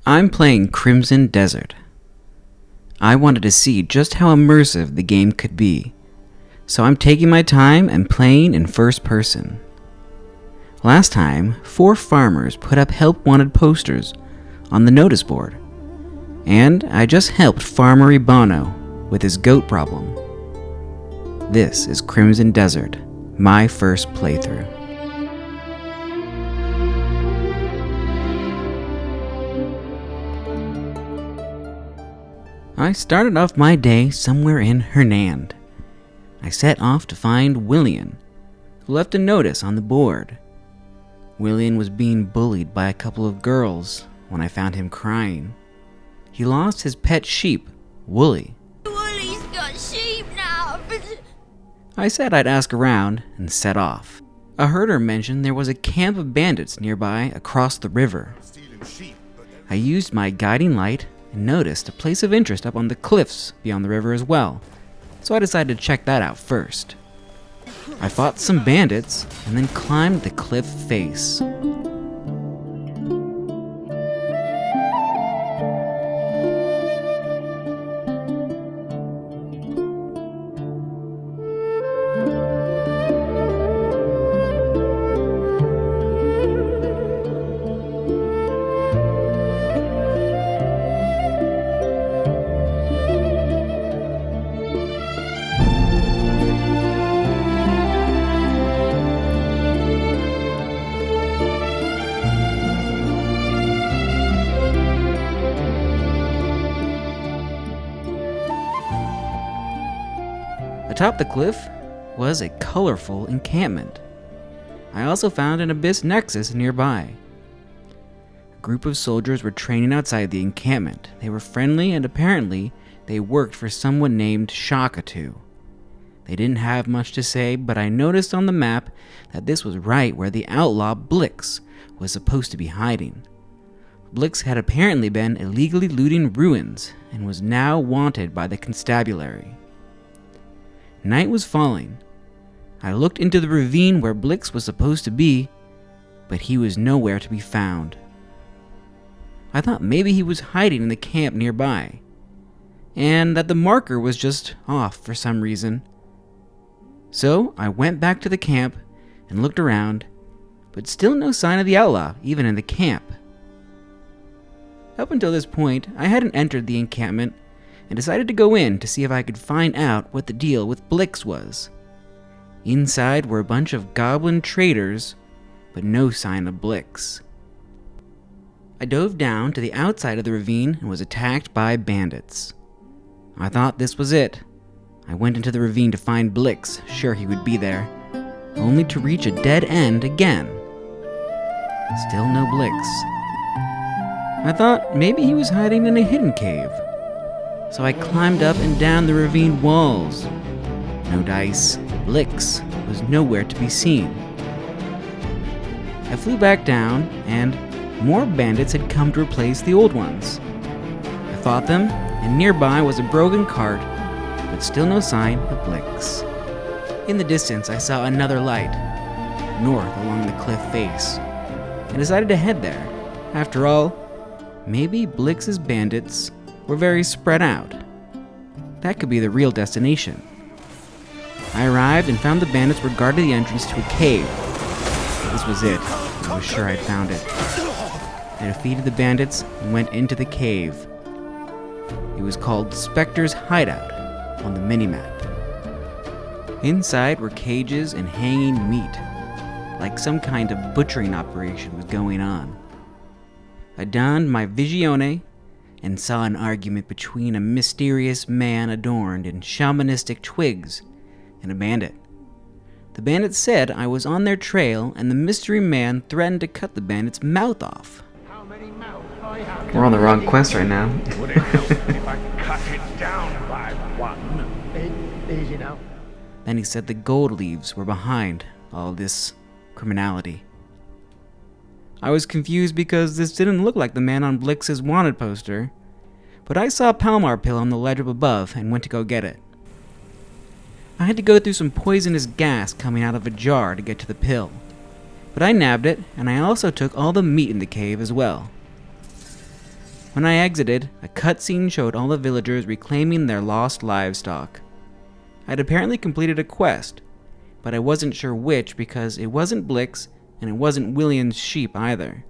I'm playing Crimson Desert. I wanted to see just how immersive the game could be, so I'm taking my time and playing in first person. Last time, 4 farmers put up help wanted posters on the notice board, and I just helped Farmer Ibano with his goat problem. This is Crimson Desert, my first playthrough. I started off my day somewhere in Hernand. I set off to find Willian, who left a notice on the board. Willian was being bullied by a couple of girls when I found him crying. He lost his pet sheep, Wooly. Wooly's got sheep now. I said I'd ask around and set off. A herder mentioned there was a camp of bandits nearby across the river. I used my guiding light and noticed a place of interest up on the cliffs beyond the river as well, so I decided to check that out first. I fought some bandits and then climbed the cliff face. Atop the cliff was a colorful encampment. I also found an abyss nexus nearby. A group of soldiers were training outside the encampment. They were friendly and apparently they worked for someone named Shakatu. They didn't have much to say, but I noticed on the map that this was right where the outlaw Blix was supposed to be hiding. Blix had apparently been illegally looting ruins and was now wanted by the constabulary. Night was falling. I looked into the ravine where Blix was supposed to be, but he was nowhere to be found. I thought maybe he was hiding in the camp nearby, and that the marker was just off for some reason. So I went back to the camp and looked around, but still no sign of the outlaw, even in the camp. Up until this point, I hadn't entered the encampment and decided to go in to see if I could find out what the deal with Blix was. Inside were a bunch of goblin traders, but no sign of Blix. I dove down to the outside of the ravine and was attacked by bandits. I thought this was it. I went into the ravine to find Blix, sure he would be there, only to reach a dead end again. Still no Blix. I thought maybe he was hiding in a hidden cave. So I climbed up and down the ravine walls. No dice. Blix was nowhere to be seen. I flew back down, and more bandits had come to replace the old ones. I fought them, and nearby was a broken cart, but still no sign of Blix. In the distance, I saw another light, north along the cliff face, and decided to head there. After all, maybe Blix's bandits were very spread out. That could be the real destination. I arrived and found the bandits were guarding the entrance to a cave. This was it. I was sure I'd found it. I defeated the bandits and went into the cave. It was called Spectre's Hideout on the minimap. Inside were cages and hanging meat, like some kind of butchering operation was going on. I donned my Visione and saw an argument between a mysterious man adorned in shamanistic twigs and a bandit. The bandit said I was on their trail, and the mystery man threatened to cut the bandit's mouth off. We're on the wrong quest right now. Would it help if I cut it down by one? Easy now. Then he said the gold leaves were behind all this criminality. I was confused because this didn't look like the man on Blix's wanted poster, but I saw a Palmar pill on the ledge up above and went to go get it. I had to go through some poisonous gas coming out of a jar to get to the pill, but I nabbed it, and I also took all the meat in the cave as well. When I exited, a cutscene showed all the villagers reclaiming their lost livestock. I'd apparently completed a quest, but I wasn't sure which because it wasn't Blix and it wasn't William's sheep either.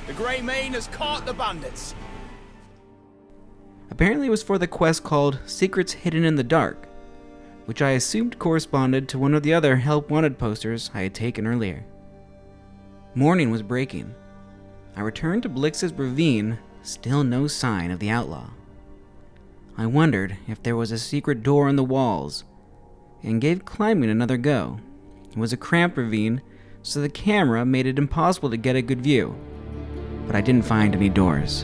The Grey Mane has caught the bandits. Apparently it was for the quest called Secrets Hidden in the Dark, which I assumed corresponded to one of the other Help Wanted posters I had taken earlier. Morning was breaking. I returned to Blix's ravine, still no sign of the outlaw. I wondered if there was a secret door in the walls, and gave climbing another go. It was a cramped ravine, so the camera made it impossible to get a good view, but I didn't find any doors.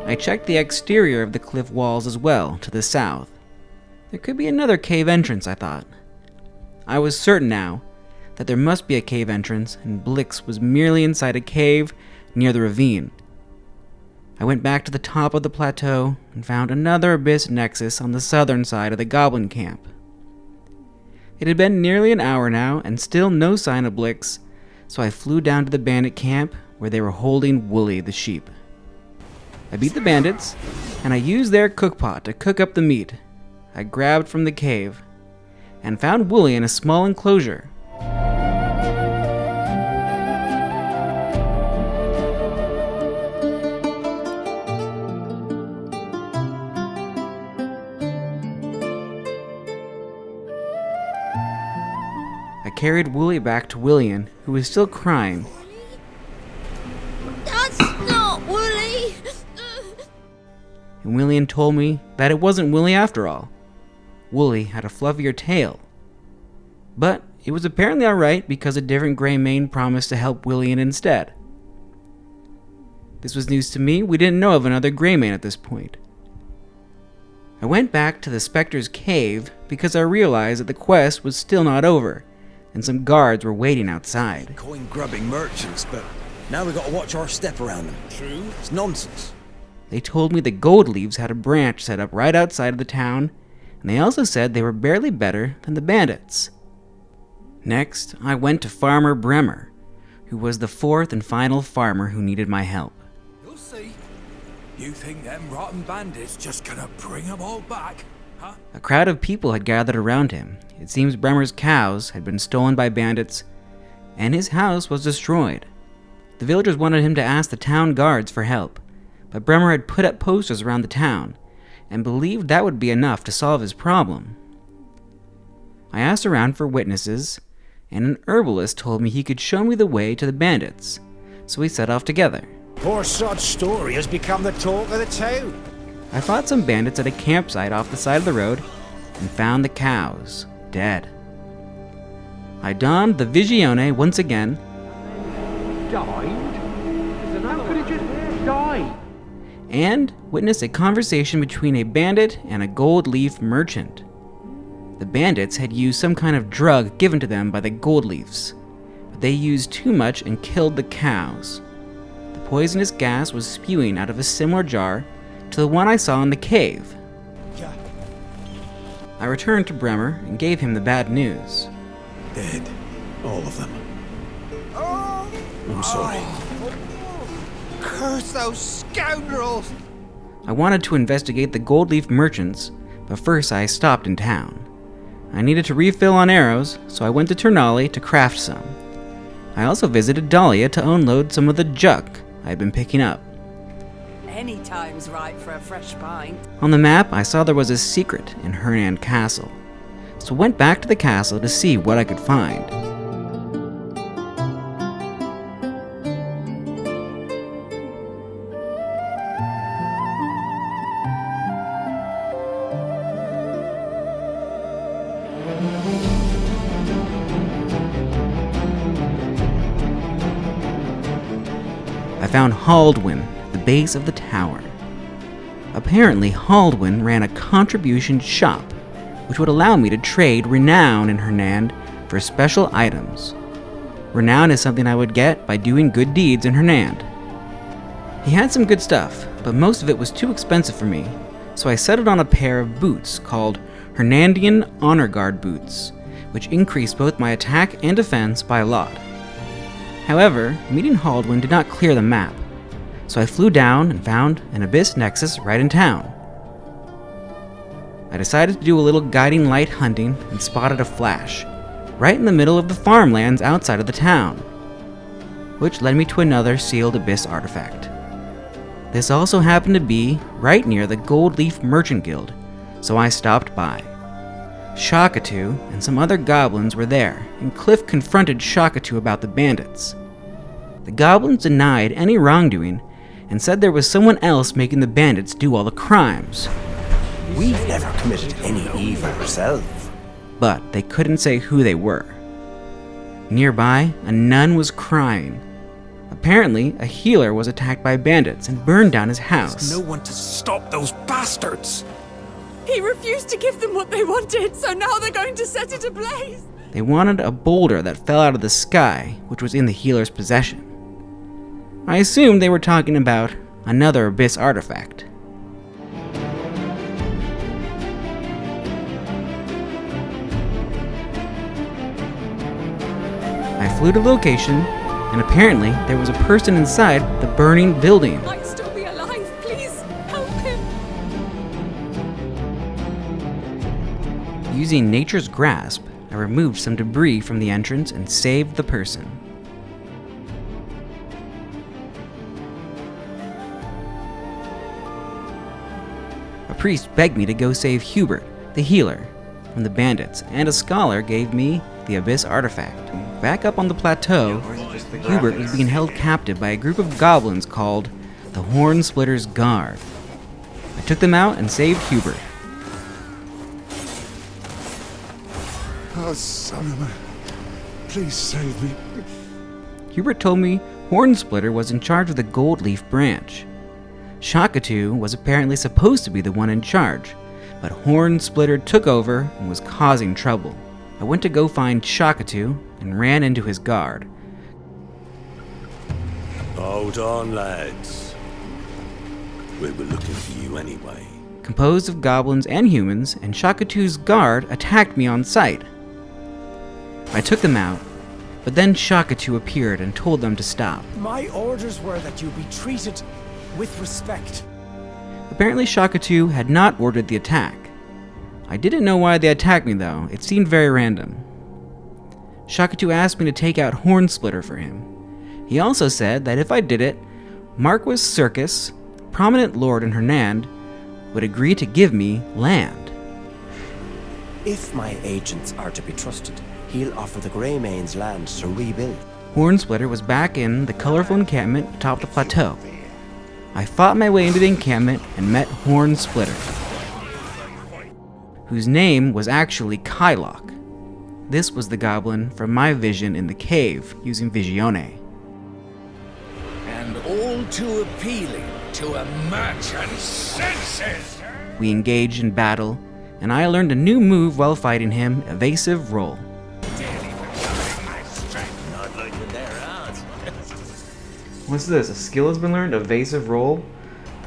I checked the exterior of the cliff walls as well, to the south. There could be another cave entrance, I thought. I was certain now that there must be a cave entrance, and Blix was merely inside a cave near the ravine. I went back to the top of the plateau and found another abyss nexus on the southern side of the goblin camp. It had been nearly an hour now, and still no sign of Blix, so I flew down to the bandit camp where they were holding Wooly the sheep. I beat the bandits, and I used their cookpot to cook up the meat I grabbed from the cave, and found Wooly in a small enclosure. I carried Wooly back to William, who was still crying. That's not Wooly. And William told me that it wasn't Wooly after all. Wooly had a fluffier tail. But it was apparently alright because a different Grey Mane promised to help William instead. This was news to me. We didn't know of another Grey Mane at this point. I went back to the Spectre's cave because I realized that the quest was still not over, and some guards were waiting outside. Coin-grubbing merchants, but now we've got to watch our step around them. True. It's nonsense. They told me the Gold Leaves had a branch set up right outside of the town, and they also said they were barely better than the bandits. Next, I went to Farmer Bremer, who was the fourth and final farmer who needed my help. You'll see. You think them rotten bandits just gonna bring them all back, huh? A crowd of people had gathered around him. It seems Bremer's cows had been stolen by bandits, and his house was destroyed. The villagers wanted him to ask the town guards for help, but Bremer had put up posters around the town, and believed that would be enough to solve his problem. I asked around for witnesses, and an herbalist told me he could show me the way to the bandits, so we set off together. Poor sod's story has become the talk of the town. I fought some bandits at a campsite off the side of the road, and found the cows, dead. I donned the Visione once again, Died? How could it just die? and witnessed a conversation between a bandit and a gold leaf merchant. The bandits had used some kind of drug given to them by the gold leaves, but they used too much and killed the cows. The poisonous gas was spewing out of a similar jar to the one I saw in the cave. I returned to Bremer and gave him the bad news. Dead. All of them. I'm sorry. Curse those scoundrels! I wanted to investigate the gold leaf merchants, but first I stopped in town. I needed to refill on arrows, so I went to Ternali to craft some. I also visited Dahlia to unload some of the junk I had been picking up. Any time's right for a fresh pint. On the map, I saw there was a secret in Hernan Castle, so went back to the castle to see what I could find. I found Haldwyn at the base of the tower. Apparently, Haldwin ran a contribution shop, which would allow me to trade renown in Hernand for special items. Renown is something I would get by doing good deeds in Hernand. He had some good stuff, but most of it was too expensive for me, so I settled on a pair of boots called Hernandian Honor Guard boots, which increased both my attack and defense by a lot. However, meeting Haldwin did not clear the map, so I flew down and found an Abyss Nexus right in town. I decided to do a little guiding light hunting and spotted a flash, right in the middle of the farmlands outside of the town, which led me to another sealed Abyss artifact. This also happened to be right near the Gold Leaf Merchant Guild, so I stopped by. Shakatu and some other goblins were there, and Cliff confronted Shakatu about the bandits. The goblins denied any wrongdoing and said there was someone else making the bandits do all the crimes. We've never committed any evil ourselves. But they couldn't say who they were. Nearby, a nun was crying. Apparently, a healer was attacked by bandits and burned down his house. No one to stop those bastards! He refused to give them what they wanted, so now they're going to set it ablaze. They wanted a boulder that fell out of the sky, which was in the healer's possession. I assumed they were talking about another Abyss artifact. I flew to the location, and apparently there was a person inside the burning building. Might still be alive. Please help him. Using nature's grasp, I removed some debris from the entrance and saved the person. A priest begged me to go save Hubert, the healer, from the bandits, and a scholar gave me the Abyss artifact. Back up on the plateau, Hubert was being held captive by a group of goblins called the Horn Splitter's Guard. I took them out and saved Hubert. Oh, Solomon, please save me. Hubert told me Hornsplitter was in charge of the Gold Leaf branch. Shakatu was apparently supposed to be the one in charge, but Hornsplitter took over and was causing trouble. I went to go find Shakatu and ran into his guard. Hold on, lads. We were looking for you anyway. Composed of goblins and humans, and Shakatu's guard attacked me on sight. I took them out, but then Shakatu appeared and told them to stop. My orders were that you be treated with respect. Apparently Shakatu had not ordered the attack. I didn't know why they attacked me though, it seemed very random. Shakatu asked me to take out Hornsplitter for him. He also said that if I did it, Marquis Circus, prominent lord in Hernand, would agree to give me land. If my agents are to be trusted, he'll offer the Greymane's land to rebuild. Hornsplitter was back in the colorful encampment atop the plateau. I fought my way into the encampment and met Hornsplitter, whose name was actually Kylock. This was the goblin from my vision in the cave using Visione. And all too appealing to a merchant's senses! We engaged in battle, and I learned a new move while fighting him, Evasive Roll. What's this? A skill has been learned? Evasive Roll?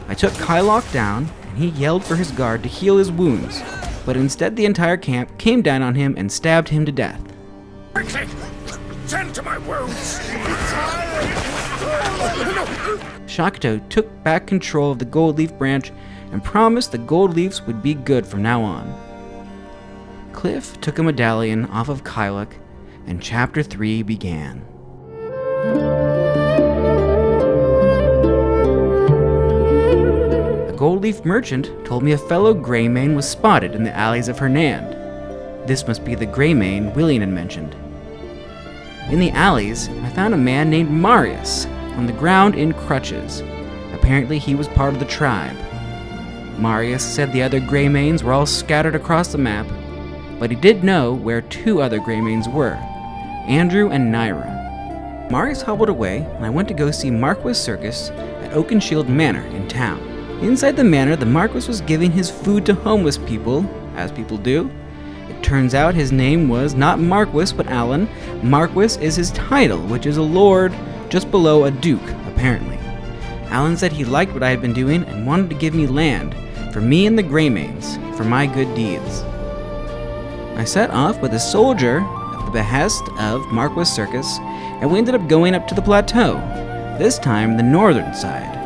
I took Kylock down, and he yelled for his guard to heal his wounds, but instead the entire camp came down on him and stabbed him to death. Quickly! Tend to my wounds! Shakatu took back control of the Gold Leaf branch and promised the Gold Leafs would be good from now on. Cliff took a medallion off of Kylock, and Chapter 3 began. A Gold Leaf merchant told me a fellow Greymane was spotted in the alleys of Hernand. This must be the Greymane Willian had mentioned. In the alleys, I found a man named Marius, on the ground in crutches. Apparently he was part of the tribe. Marius said the other Greymanes were all scattered across the map, but he did know where two other Greymanes were, Andrew and Naira. Marius hobbled away, and I went to go see Marquis Circus at Oakenshield Manor in town. Inside the manor, the Marquis was giving his food to homeless people, as people do. It turns out his name was not Marquis, but Alan. Marquis is his title, which is a lord just below a duke, apparently. Alan said he liked what I had been doing and wanted to give me land, for me and the Greymanes, for my good deeds. I set off with a soldier at the behest of Marquis Circus, and we ended up going up to the plateau, this time the northern side.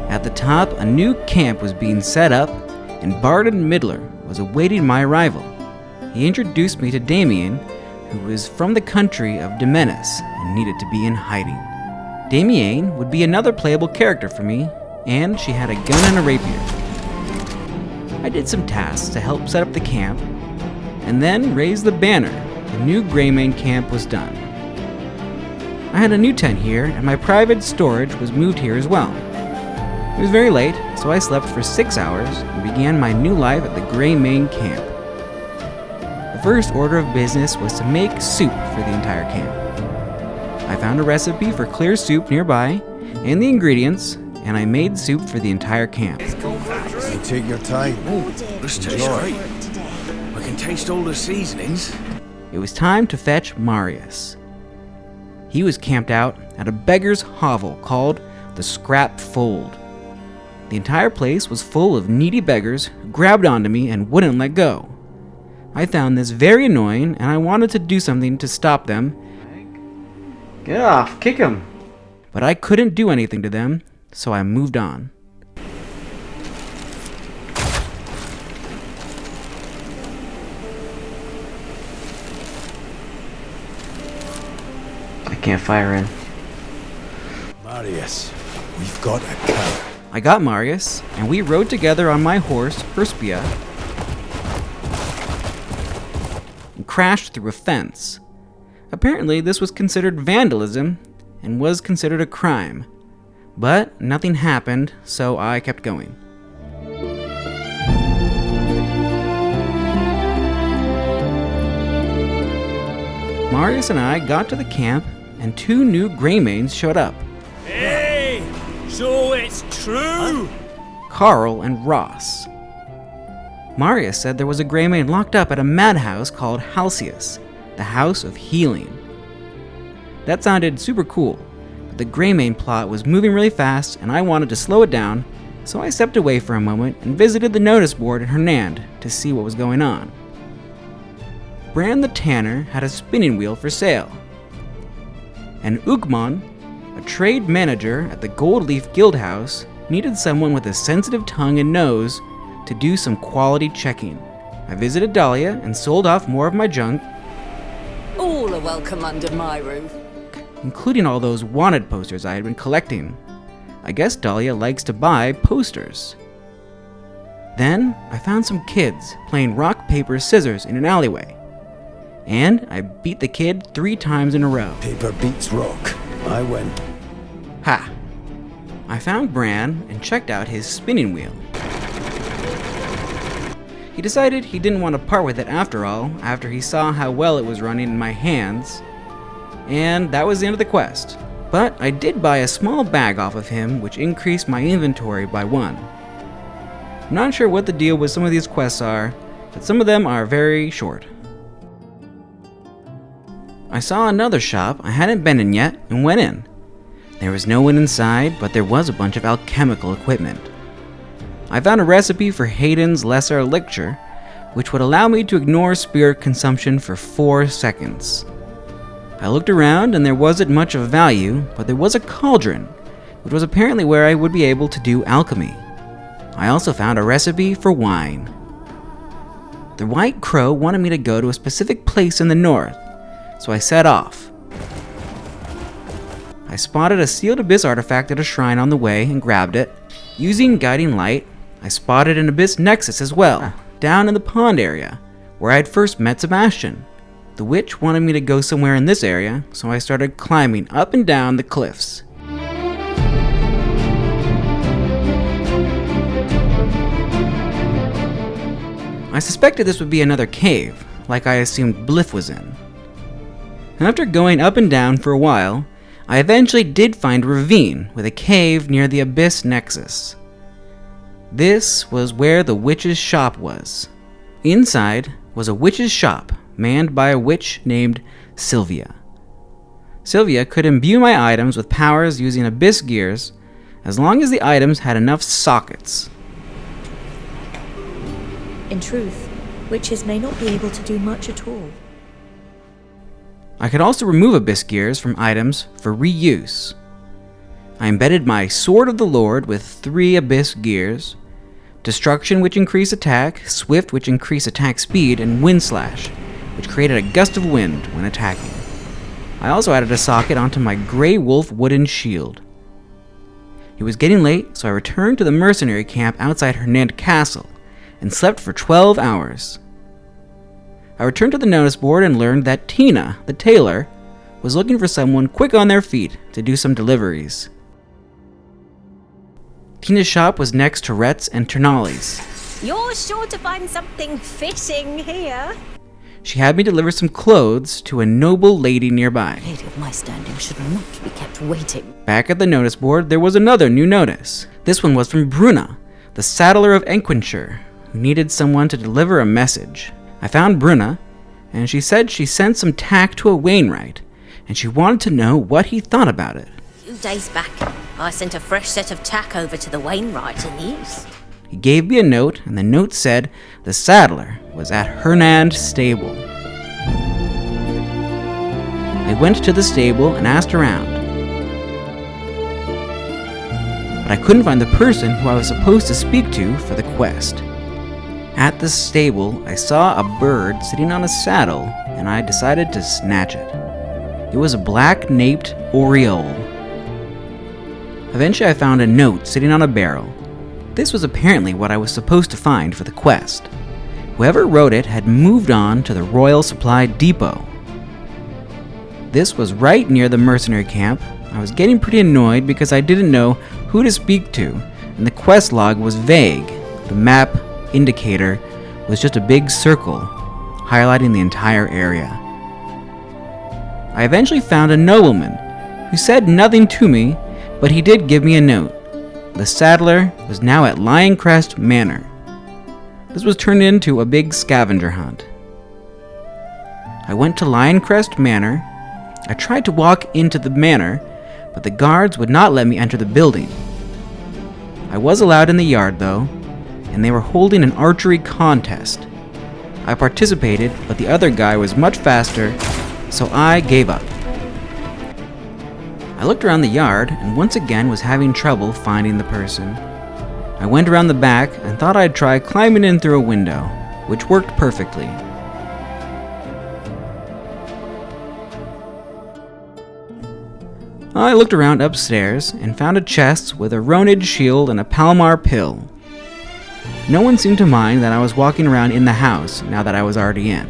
At the top, a new camp was being set up, and Barden Midler was awaiting my arrival. He introduced me to Damien, who was from the country of Demenis and needed to be in hiding. Damien would be another playable character for me, and she had a gun and a rapier. I did some tasks to help set up the camp, and then raised the banner. The new Greymane camp was done. I had a new tent here, and my private storage was moved here as well. It was very late, so I slept for 6 hours and began my new life at the Greymane camp. The first order of business was to make soup for the entire camp. I found a recipe for clear soup nearby and the ingredients, and I made soup for the entire camp. So take your time. This tastes great. I can taste all the seasonings. It was time to fetch Marius. He was camped out at a beggar's hovel called the Scrap Fold. The entire place was full of needy beggars who grabbed onto me and wouldn't let go. I found this very annoying, and I wanted to do something to stop them. Get off, kick him. But I couldn't do anything to them, so I moved on. I can't fire in. Marius, we've got a cow. I got Marius, and we rode together on my horse, Perspia, and crashed through a fence. Apparently, this was considered vandalism and was considered a crime. But nothing happened, so I kept going. Marius and I got to the camp, and 2 new Greymanes showed up. Hey! So it's true! Carl and Ross. Marius said there was a Greymane locked up at a madhouse called Halcyon, the House of Healing. That sounded super cool, but the Greymane plot was moving really fast and I wanted to slow it down, so I stepped away for a moment and visited the notice board in Hernand to see what was going on. Bran the Tanner had a spinning wheel for sale, and Ugman, a trade manager at the Gold Leaf Guildhouse, needed someone with a sensitive tongue and nose to do some quality checking. I visited Dahlia and sold off more of my junk, All are welcome under my roof. including all those wanted posters I had been collecting. I guess Dahlia likes to buy posters. Then I found some kids playing rock, paper, scissors in an alleyway, and I beat the kid 3 times in a row. Paper beats rock. I win. Ha! I found Bran and checked out his spinning wheel. He decided he didn't want to part with it after all, after he saw how well it was running in my hands, and that was the end of the quest. But I did buy a small bag off of him, which increased my inventory by 1. I'm not sure what the deal with some of these quests are, but some of them are very short. I saw another shop I hadn't been in yet and went in. There was no one inside, but there was a bunch of alchemical equipment. I found a recipe for Hayden's Lesser Elixir, which would allow me to ignore spirit consumption for 4 seconds. I looked around and there wasn't much of value, but there was a cauldron, which was apparently where I would be able to do alchemy. I also found a recipe for wine. The White Crow wanted me to go to a specific place in the north, so I set off. I spotted a sealed abyss artifact at a shrine on the way and grabbed it. Using guiding light, I spotted an abyss nexus as well, down in the pond area, where I had first met Sebastian. The witch wanted me to go somewhere in this area, so I started climbing up and down the cliffs. I suspected this would be another cave, like I assumed Bliff was in. After going up and down for a while, I eventually did find a ravine with a cave near the Abyss Nexus. This was where the witch's shop was. Inside was a witch's shop manned by a witch named Sylvia. Sylvia could imbue my items with powers using abyss gears as long as the items had enough sockets. In truth, witches may not be able to do much at all. I could also remove abyss gears from items for reuse. I embedded my Sword of the Lord with 3 abyss gears, Destruction, which increased attack, Swift, which increased attack speed, and Wind Slash, which created a gust of wind when attacking. I also added a socket onto my Grey Wolf wooden shield. It was getting late, so I returned to the mercenary camp outside Hernand Castle and slept for 12 hours. I returned to the notice board and learned that Tina, the tailor, was looking for someone quick on their feet to do some deliveries. Tina's shop was next to Rhett's and Ternali's. You're sure to find something fitting here. She had me deliver some clothes to a noble lady nearby. A lady of my standing should not be kept waiting. Back at the notice board, there was another new notice. This one was from Bruna, the saddler of Enquinshire, who needed someone to deliver a message. I found Bruna, and she said she sent some tack to a Wainwright, and she wanted to know what he thought about it. A few days back, I sent a fresh set of tack over to the Wainwright in the east. He gave me a note, and the note said the saddler was at Hernand Stable. I went to the stable and asked around, but I couldn't find the person who I was supposed to speak to for the quest. At the stable, I saw a bird sitting on a saddle, and I decided to snatch it. It was a black-naped oriole. Eventually, I found a note sitting on a barrel. This was apparently what I was supposed to find for the quest. Whoever wrote it had moved on to the Royal Supply Depot. This was right near the mercenary camp. I was getting pretty annoyed because I didn't know who to speak to, and the quest log was vague. The map indicator was just a big circle, highlighting the entire area. I eventually found a nobleman who said nothing to me, but he did give me a note. The saddler was now at Lioncrest Manor. This was turned into a big scavenger hunt. I went to Lioncrest Manor. I tried to walk into the manor, but the guards would not let me enter the building. I was allowed in the yard though, and they were holding an archery contest. I participated, but the other guy was much faster, so I gave up. I looked around the yard and once again was having trouble finding the person. I went around the back and thought I'd try climbing in through a window, which worked perfectly. I looked around upstairs and found a chest with a Ronid shield and a Palomar pill. No one seemed to mind that I was walking around in the house now that I was already in.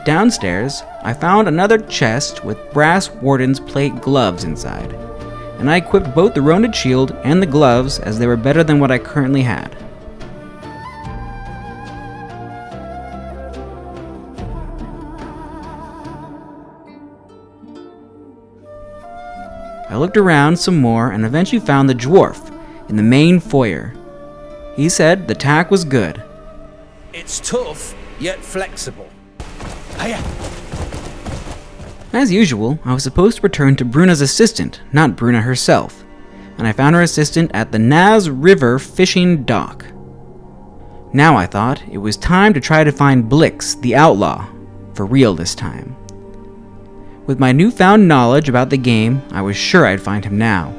Downstairs, I found another chest with brass warden's plate gloves inside, and I equipped both the Ronid shield and the gloves as they were better than what I currently had. I looked around some more and eventually found the dwarf in the main foyer. He said the tack was good. It's tough, yet flexible. Hiya! As usual, I was supposed to return to Bruna's assistant, not Bruna herself, and I found her assistant at the Naz River fishing dock. Now I thought it was time to try to find Blix, the outlaw, for real this time. With my newfound knowledge about the game, I was sure I'd find him now.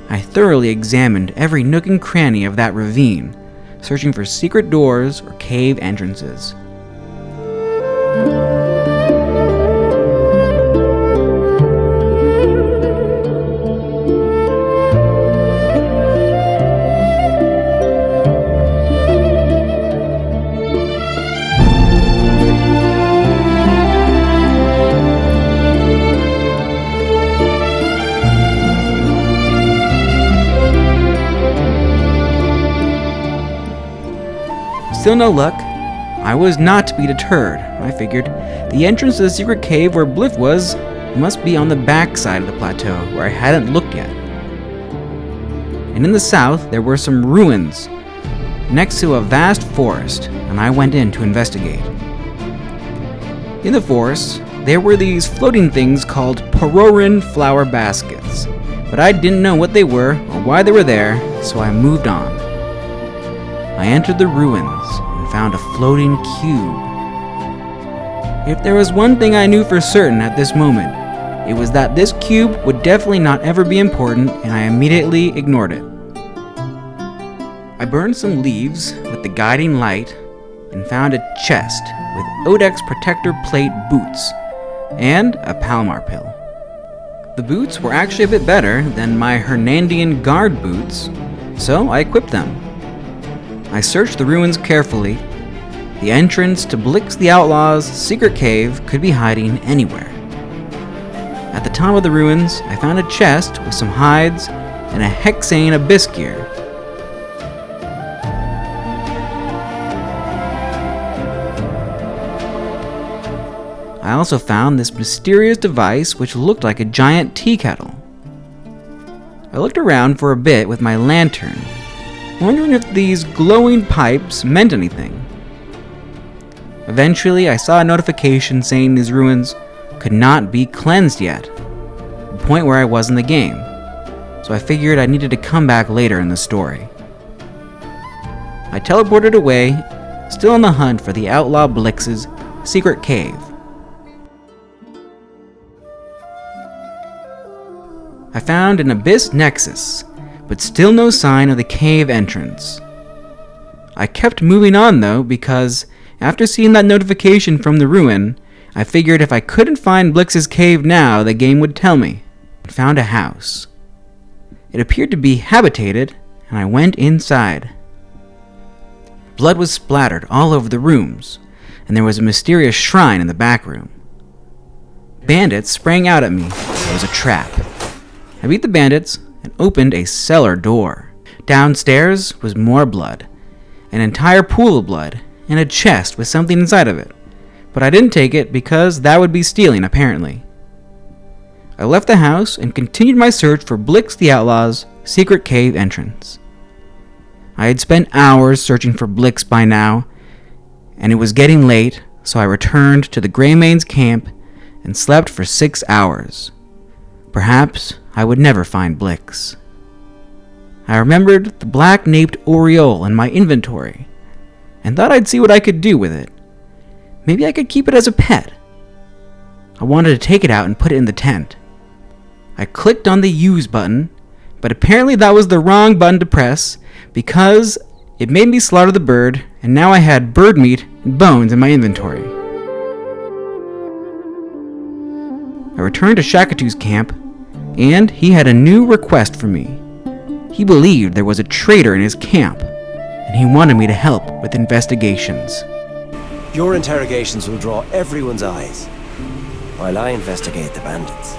I thoroughly examined every nook and cranny of that ravine, searching for secret doors or cave entrances. Still no luck. I was not to be deterred. I figured the entrance to the secret cave where Bliff was must be on the back side of the plateau where I hadn't looked yet. and in the south there were some ruins next to a vast forest, and I went in to investigate. In the forest, there were these floating things called Pororin flower baskets, but I didn't know what they were or why they were there, so I moved on. I entered the ruins and found a floating cube. If there was one thing I knew for certain at this moment, it was that this cube would definitely not ever be important, and I immediately ignored it. I burned some leaves with the guiding light and found a chest with Odex protector plate boots and a Palmar pill. The boots were actually a bit better than my Hernandian guard boots, so I equipped them. I searched the ruins carefully. The entrance to Blix the Outlaw's secret cave could be hiding anywhere. At the top of the ruins, I found a chest with some hides and a hexane abyss gear. I also found this mysterious device which looked like a giant tea kettle. I looked around for a bit with my lantern, wondering if these glowing pipes meant anything. Eventually, I saw a notification saying these ruins could not be cleansed yet, the point where I was in the game, so I figured I needed to come back later in the story. I teleported away, still on the hunt for the Outlaw Blix's secret cave. I found an abyss nexus, but still no sign of the cave entrance. I kept moving on though, because after seeing that notification from the ruin, I figured if I couldn't find Blix's cave now, the game would tell me. I found a house. It appeared to be habitated, and I went inside. Blood was splattered all over the rooms, and there was a mysterious shrine in the back room. Bandits sprang out at me. It was a trap. I beat the bandits and opened a cellar door. Downstairs was more blood, an entire pool of blood, and a chest with something inside of it. But I didn't take it because that would be stealing, apparently. I left the house and continued my search for Blix the Outlaw's secret cave entrance. I had spent hours searching for Blix by now, and it was getting late, so I returned to the Greymane's camp and slept for 6 hours. Perhaps I would never find Blix. I remembered the black-naped aureole in my inventory and thought I'd see what I could do with it. Maybe I could keep it as a pet. I wanted to take it out and put it in the tent. I clicked on the use button, but apparently that was the wrong button to press because it made me slaughter the bird, and now I had bird meat and bones in my inventory. I returned to Shakatu's camp, and he had a new request for me. He believed there was a traitor in his camp, and he wanted me to help with investigations. Your interrogations will draw everyone's eyes, while I investigate the bandits.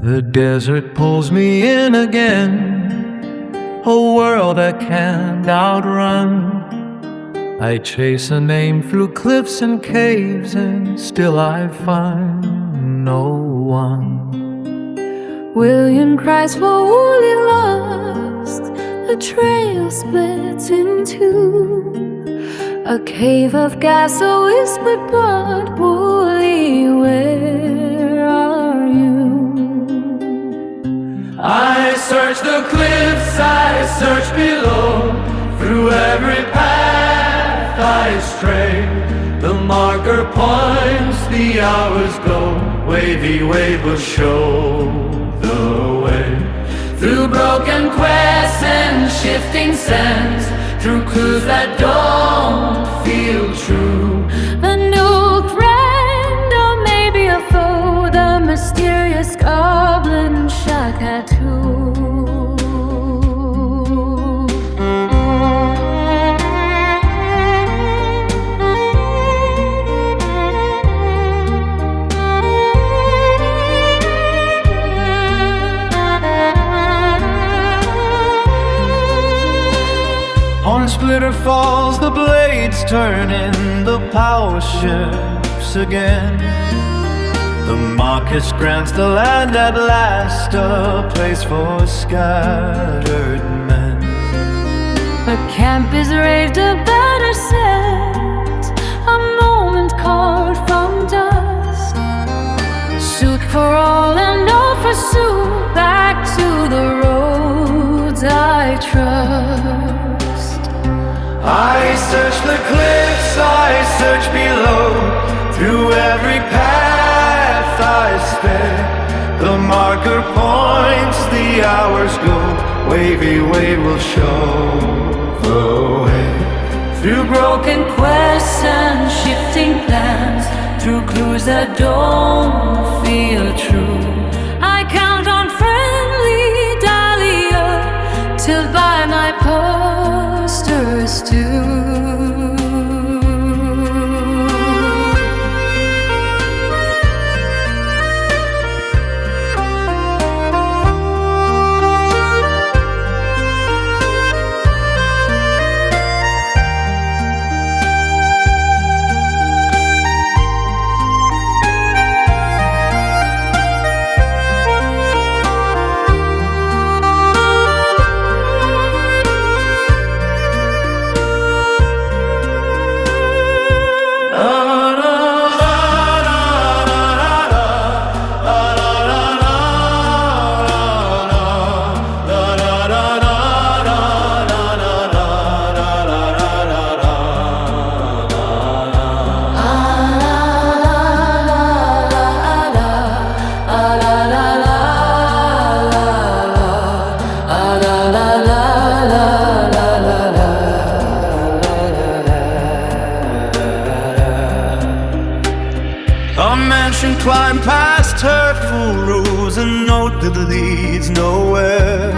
The desert pulls me in again, a world I can't outrun. I chase a name through cliffs and caves, and still I find no one. William cries for woolly lost, the trail splits in two. A cave of gas, a whispered blood, woolly, where are you? I search the cliffs, I search below, through every path I stray. The marker points, the hours go, wavy wave will show the way. Through broken quests and shifting sands, through clues that don't feel true. An old friend, or maybe a foe, the mysterious goblin Shakatu. glitter falls, the blades turning, the power shifts again. The Marcus grants the land at last, a place for scattered men. A camp is raised, a banner set, a moment carved from dust. Suit for all and all for Sue, back to the roads I trust. I search the cliffs, I search below, through every path I sped. The marker points, the hours go, wavy wave will show the way. Through broken quests and shifting plans, through clues that don't feel true, I count on friendly Dahlia to buy my posters too. Climb past hurtful rows, a note that leads nowhere.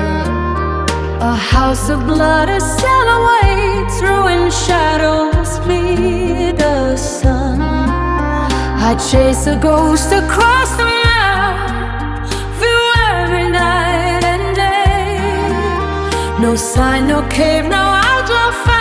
A house of blood, a cell awaits, ruined shadows flee the sun. I chase a ghost across the map, through every night and day. No sign, no cave, no outlaw.